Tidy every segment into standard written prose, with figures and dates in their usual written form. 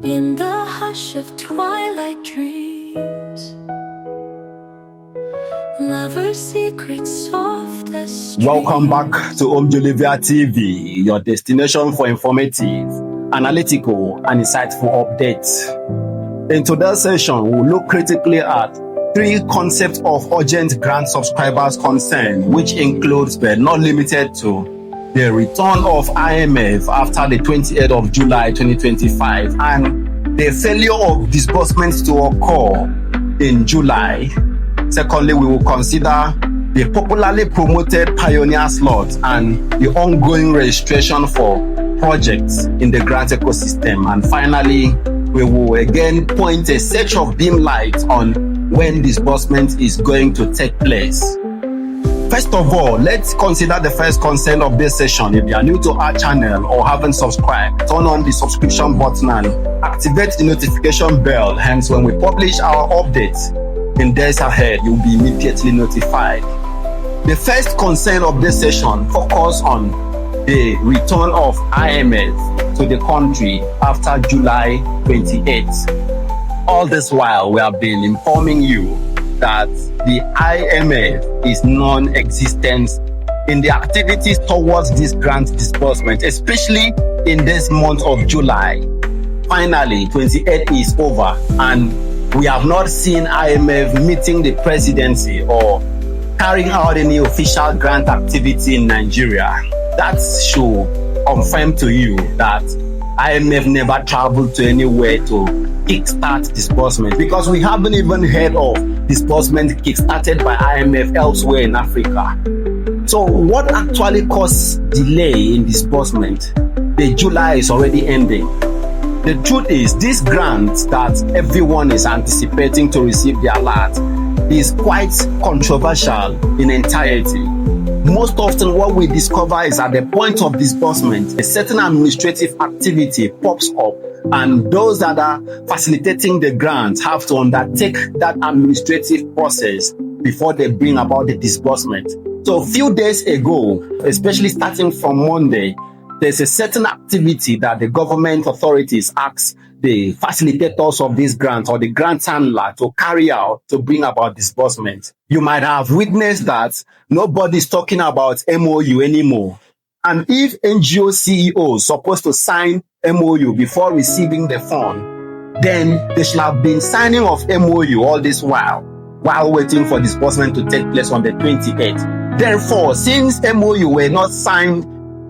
In the hush of twilight dreams, lovers' secrets soft as streams. Welcome back to Olivia TV, your destination for informative, analytical, and insightful updates. In today's session, we'll look critically at three concepts of urgent grant subscribers concern, which includes but not limited to the return of IMF after the 28th of July 2025 and the failure of disbursements to occur in July. Secondly, we will consider the popularly promoted pioneer slot and the ongoing registration for projects in the grant ecosystem. And finally, we will again point a search of dim light on when disbursement is going to take place. First of all, let's consider the first concern of this session. If you are new to our channel or haven't subscribed, turn on the subscription button and activate the notification bell. Hence, when we publish our updates in days ahead, you'll be immediately notified. The first concern of this session focuses on the return of IMF to the country after July 28th. All this while, we have been informing you that the IMF is non-existent in the activities towards this grant disbursement, especially in this month of July. Finally, 28 is over and we have not seen IMF meeting the presidency or carrying out any official grant activity in Nigeria. That should confirm to you that IMF never traveled to anywhere to kickstart disbursement, because we haven't even heard of disbursement kickstarted by IMF elsewhere in Africa. So what actually caused delay in disbursement? The July is already ending. The truth is, this grant that everyone is anticipating to receive the alert is quite controversial in entirety. Most often what we discover is at the point of disbursement, a certain administrative activity pops up, and those that are facilitating the grant have to undertake that administrative process before they bring about the disbursement. So a few days ago, especially starting from Monday, there's a certain activity that the government authorities ask the facilitators of this grant or the grant handler to carry out to bring about disbursement. You might have witnessed that nobody's talking about MOU anymore. And if NGO CEOs supposed to sign MOU before receiving the fund, then they should have been signing of MOU all this while waiting for disbursement to take place on the 28th. Therefore, since MOU were not signed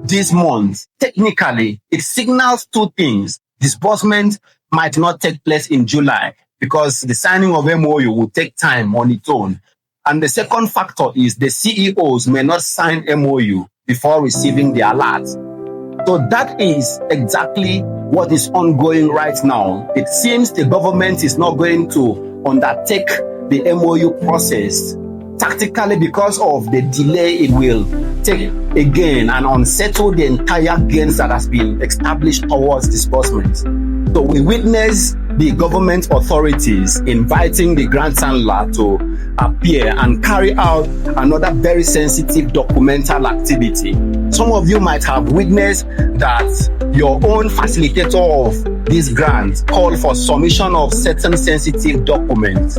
this month, technically, it signals two things. Disbursement might not take place in July because the signing of MOU will take time on its own. And the second factor is the CEOs may not sign MOU before receiving the alert. So that is exactly what is ongoing right now. It seems the government is not going to undertake the MOU process tactically because of the delay it will take again and unsettle the entire gains that has been established towards disbursement. So we witness the government authorities inviting the grant handler to appear and carry out another very sensitive documental activity. Some of you might have witnessed that your own facilitator of this grant called for submission of certain sensitive documents.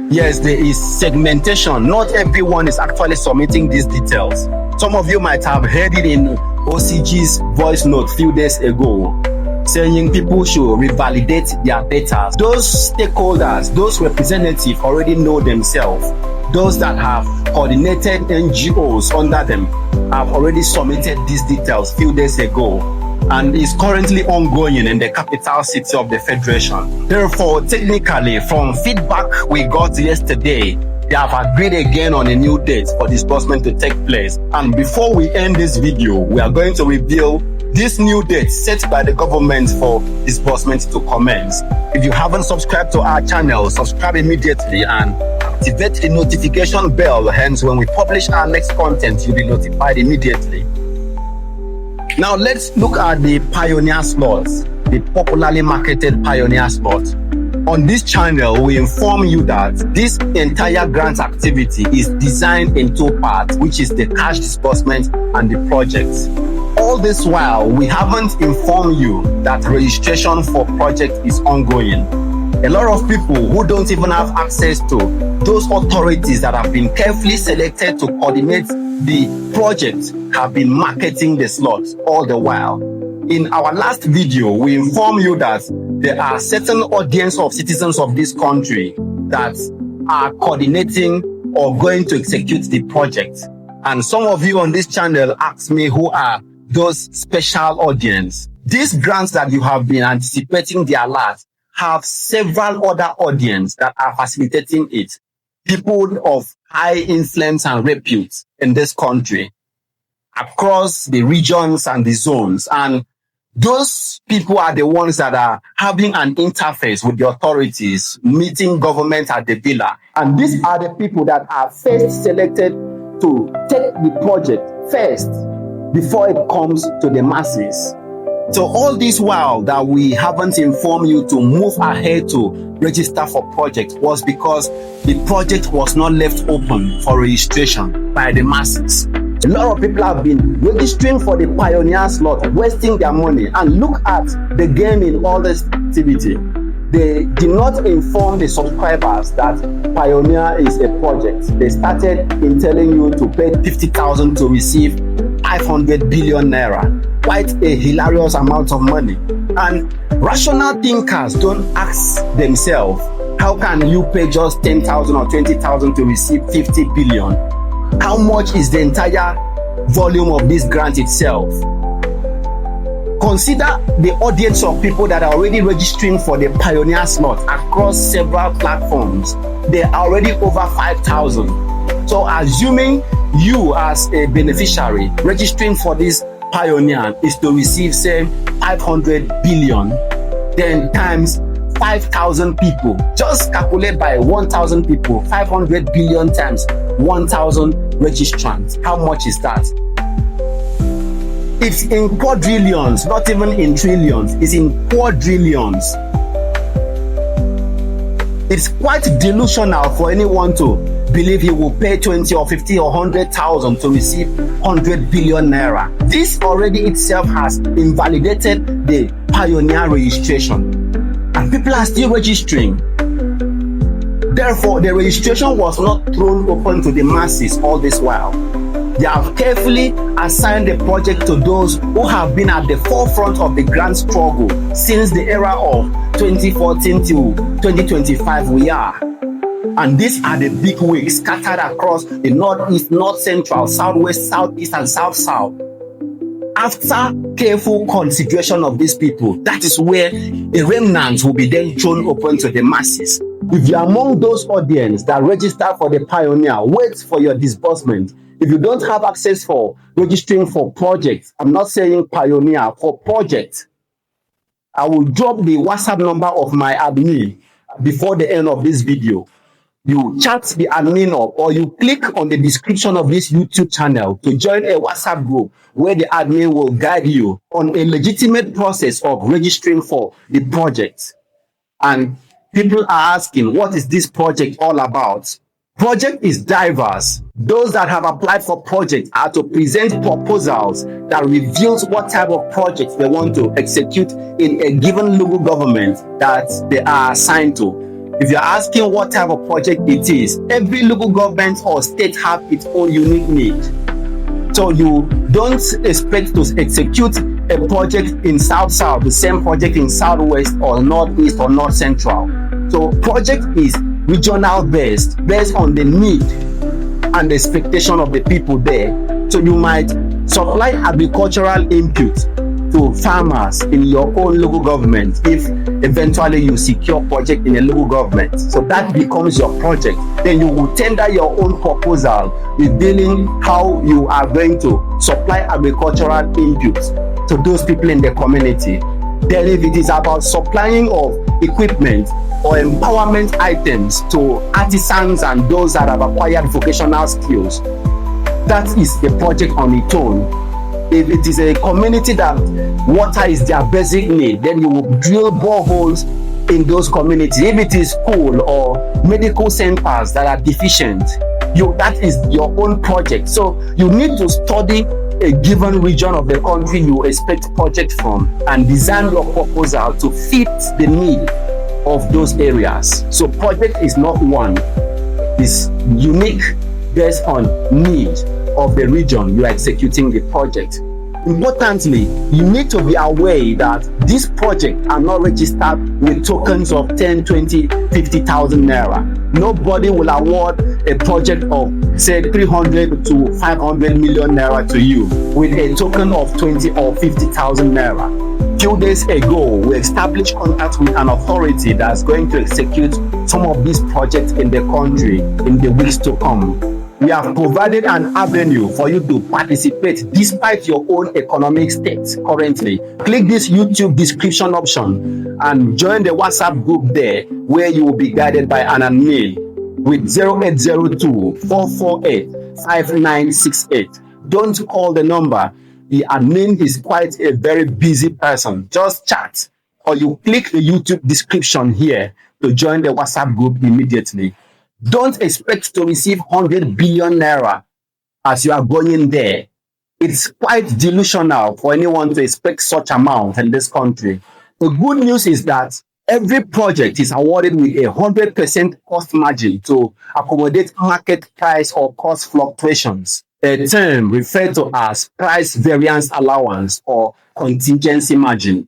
Yes, there is segmentation. Not everyone is actually submitting these details. Some of you might have heard it in OCG's voice note a few days ago, saying people should revalidate their data. Those stakeholders, those representatives already know themselves. Those that have coordinated NGOs under them have already submitted these details a few days ago, and is currently ongoing in the capital city of the Federation. Therefore, technically, from feedback we got yesterday, they have agreed again on a new date for disbursement to take place. And before we end this video, we are going to reveal this new date set by the government for disbursement to commence. If you haven't subscribed to our channel, subscribe immediately and activate the notification bell. Hence, when we publish our next content, you'll be notified immediately. Now, let's look at the pioneer slots, the popularly marketed pioneer slot. On this channel, we inform you that this entire grant activity is designed in two parts, which is the cash disbursement and the projects. All this while, we haven't informed you that registration for project is ongoing. A lot of people who don't even have access to those authorities that have been carefully selected to coordinate the project have been marketing the slots all the while. In our last video, we informed you that there are certain audience of citizens of this country that are coordinating or going to execute the project. And some of you on this channel asked me who are those special audience. These grants that you have been anticipating the alert have several other audience that are facilitating it. People of high influence and repute in this country, across the regions and the zones. And those people are the ones that are having an interface with the authorities, meeting government at the villa. And these are the people that are first selected to take the project first before it comes to the masses. So all this while that we haven't informed you to move ahead to register for project was because the project was not left open for registration by the masses. A lot of people have been registering for the Pioneer slot, wasting their money. And look at the game in all this activity. They did not inform the subscribers that Pioneer is a project. They started in telling you to pay 50,000 to receive 500 billion naira. Quite a hilarious amount of money. And rational thinkers don't ask themselves, how can you pay just 10,000 or 20,000 to receive 50 billion? How much is the entire volume of this grant itself? Consider the audience of people that are already registering for the Pioneer slot across several platforms. They are already over 5,000. So assuming you as a beneficiary registering for this Pioneer is to receive, say, 500 billion, then times 5,000 people. Just calculate by 1,000 people, 500 billion times 1,000 registrants. How much is that? It's in quadrillions, not even in trillions. It's in quadrillions. It's quite delusional for anyone to believe he will pay 20 or 50 or 100,000 to receive 100 billion naira. This already itself has invalidated the Pioneer registration. And people are still registering. Therefore, the registration was not thrown open to the masses all this while. They have carefully assigned the project to those who have been at the forefront of the grand struggle since the era of 2014 to 2025 we are. And these are the big wigs scattered across the northeast, north central, southwest, southeast, and south-south. After careful consideration of these people, that is where a remnant will be then thrown open to the masses. If you are among those audience that register for the Pioneer, wait for your disbursement. If you don't have access for registering for projects, I'm not saying Pioneer, for project, I will drop the WhatsApp number of my admin before the end of this video. You chat the admin up, or you click on the description of this YouTube channel to join a WhatsApp group where the admin will guide you on a legitimate process of registering for the project. And people are asking, what is this project all about? Project is diverse. Those that have applied for project are to present proposals that reveals what type of projects they want to execute in a given local government that they are assigned to. If you're asking what type of project it is, every local government or state have its own unique need. So you don't expect to execute a project in South-South, the same project in Southwest or Northeast or North Central. So project is regional based on the need and the expectation of the people there. So you might supply agricultural input to farmers in your own local government if eventually you secure project in a local government. So that becomes your project. Then you will tender your own proposal revealing how you are going to supply agricultural input to those people in the community. Then if it is about supplying of equipment or empowerment items to artisans and those that have acquired vocational skills, that is the project on its own. If it is a community that water is their basic need, then you will drill boreholes in those communities. If it is school or medical centers that are deficient, that is your own project. So you need to study a given region of the country you expect project from and design your proposal to fit the need of those areas. So project is not one, it's unique based on need of the region you are executing the project. Importantly, you need to be aware that these projects are not registered with tokens of 10, 20, 50,000 naira. Nobody will award a project of say 300 to 500 million naira to you with a token of 20 or 50,000 naira. Few days ago, we established contact with an authority that's going to execute some of these projects in the country in the weeks to come. We have provided an avenue for you to participate despite your own economic state currently. Click this YouTube description option and join the WhatsApp group there where you will be guided by an admin with 0802 448 5968. Don't call the number. The admin is quite a very busy person. Just chat or you click the YouTube description here to join the WhatsApp group immediately. Don't expect to receive 100 billion naira as you are going there. It's quite delusional for anyone to expect such amount in this country. The good news is that every project is awarded with a 100% cost margin to accommodate market price or cost fluctuations, a term referred to as price variance allowance or contingency margin.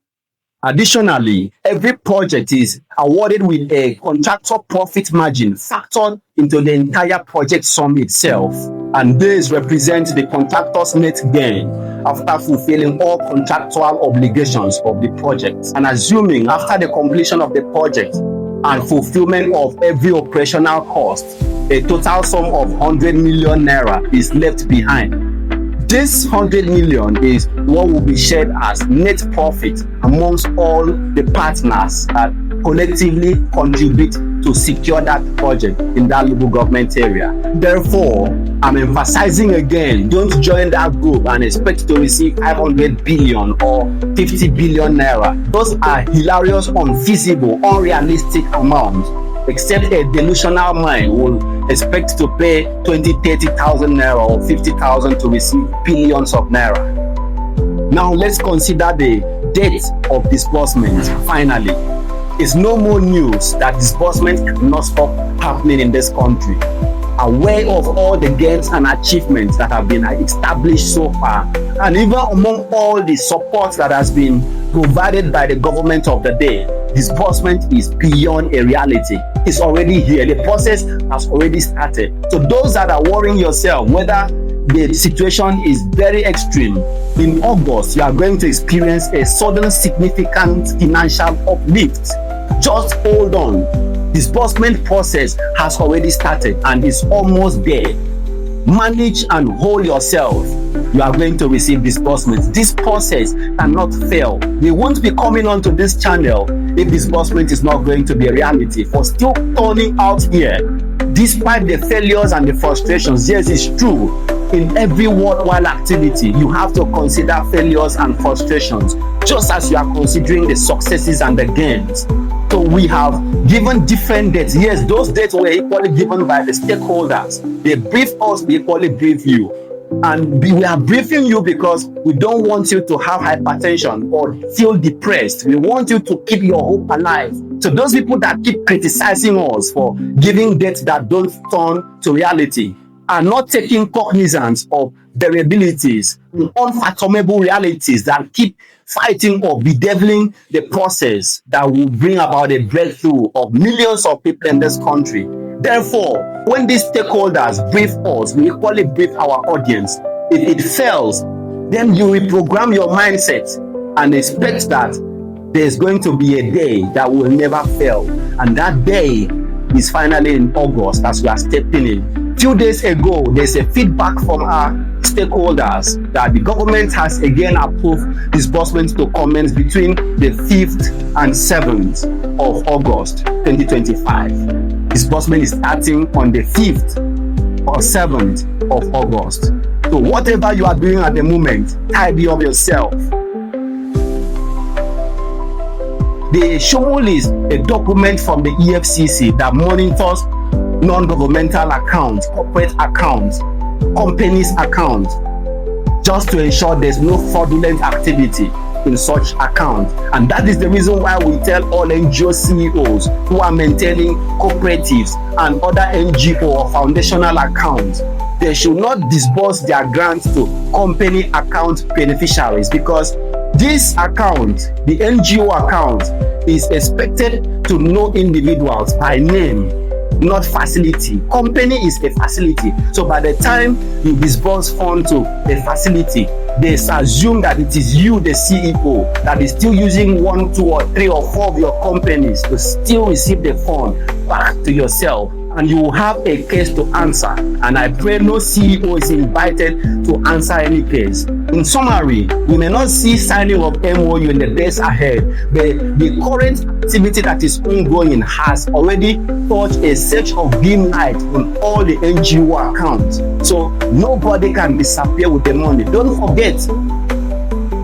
Additionally, every project is awarded with a contractor profit margin factored into the entire project sum itself, and this represents the contractor's net gain after fulfilling all contractual obligations of the project, and assuming after the completion of the project and fulfillment of every operational cost, a total sum of 100 million naira is left behind. This 100 million is what will be shared as net profit amongst all the partners that collectively contribute to secure that project in that local government area. Therefore, I'm emphasizing again, don't join that group and expect to receive 500 billion or 50 billion naira. Those are hilarious, unfeasible, unrealistic amounts. Except a delusional mind will expect to pay 20, 30,000 naira or 50,000 to receive billions of naira. Now let's consider the date of disbursement. Finally, it's no more news that disbursement cannot stop happening in this country. Aware of all the gains and achievements that have been established so far, and even among all the support that has been provided by the government of the day, disbursement is beyond a reality. It's already here. The process has already started. So those that are worrying yourself whether the situation is very extreme, in August you are going to experience a sudden significant financial uplift. Just hold on. Disbursement process has already started and is almost there. Manage and hold yourself. You are going to receive disbursement. This process cannot fail. We won't be coming onto this channel if disbursement is not going to be a reality. For still turning out here, despite the failures and the frustrations, yes, it's true. In every worthwhile activity, you have to consider failures and frustrations, just as you are considering the successes and the gains. So we have given different dates. Yes, those dates were equally given by the stakeholders. They brief us, we equally brief you. And we are briefing you because we don't want you to have hypertension or feel depressed. We want you to keep your hope alive. So those people that keep criticizing us for giving dates that don't turn to reality are not taking cognizance of variabilities, unfathomable realities that keep fighting or bedeviling the process that will bring about a breakthrough of millions of people in this country. Therefore, when these stakeholders brief us, we equally brief our audience. If it fails, then you reprogram your mindset and expect that there's going to be a day that will never fail. And that day is finally in August as we are stepping in. Few days ago, there's a feedback from our stakeholders that the government has again approved disbursements to commence between the 5th and 7th of August 2025. Disbursement is starting on the 5th or 7th of August. So whatever you are doing at the moment, tidy up yourself. The SHOMOL is a document from the EFCC that monitors non-governmental accounts, corporate accounts, companies' accounts. just to ensure there's no fraudulent activity in such account. And that is the reason why we tell all NGO CEOs who are maintaining cooperatives and other NGO or foundational accounts, they should not disburse their grants to company account beneficiaries, because this account, the NGO account, is expected to know individuals by name, not facility. Company is a facility. So by the time you disburse funds to a facility, they assume that it is you, the CEO, that is still using 1, 2, or 3, or 4 of your companies to still receive the fund back to yourself. And you will have a case to answer. And I pray no CEO is invited to answer any case. In summary, we may not see signing of MOU in the days ahead, but the current activity that is ongoing has already touched a search of green light on all the NGO accounts. So nobody can disappear with the money. Don't forget,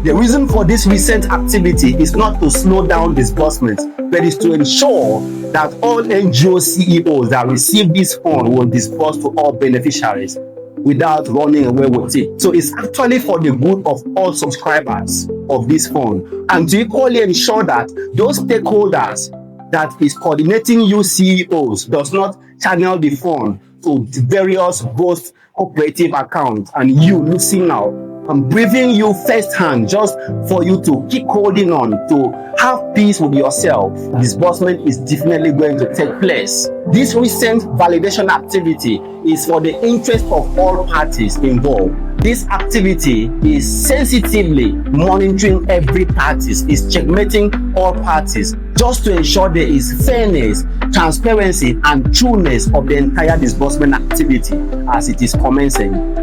the reason for this recent activity is not to slow down disbursement, but is to ensure that all NGO CEOs that receive this fund will disburse to all beneficiaries without running away with it. So it's actually for the good of all subscribers of this fund, and to equally ensure that those stakeholders that is coordinating you CEOs does not channel the fund to various ghost cooperative accounts and you losing out. I'm briefing you firsthand just for you to keep holding on, to have peace with yourself. Disbursement is definitely going to take place. This recent validation activity is for the interest of all parties involved. This activity is sensitively monitoring every party, is checkmating all parties, just to ensure there is fairness, transparency, and trueness of the entire disbursement activity as it is commencing.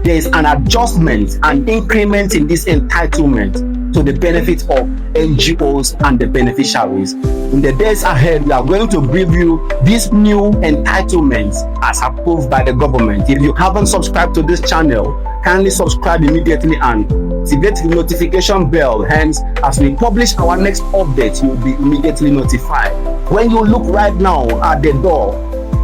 There is an adjustment and increment in this entitlement to the benefit of NGOs and the beneficiaries. In the days ahead, we are going to brief you these new entitlements as approved by the government. If you haven't subscribed to this channel, kindly subscribe immediately and activate the notification bell. Hence, as we publish our next update, you will be immediately notified. When you look right now at the door,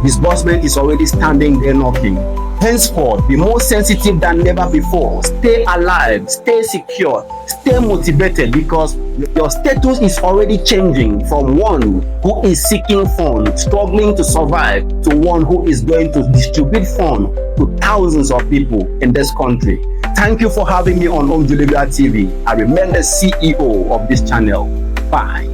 disbursement is already standing there knocking. Henceforth, be more sensitive than never before. Stay alive, stay secure, stay motivated, because your status is already changing from one who is seeking funds, struggling to survive, to one who is going to distribute funds to thousands of people in this country. Thank you for having me on Home Delivery TV. I remain the CEO of this channel. Bye.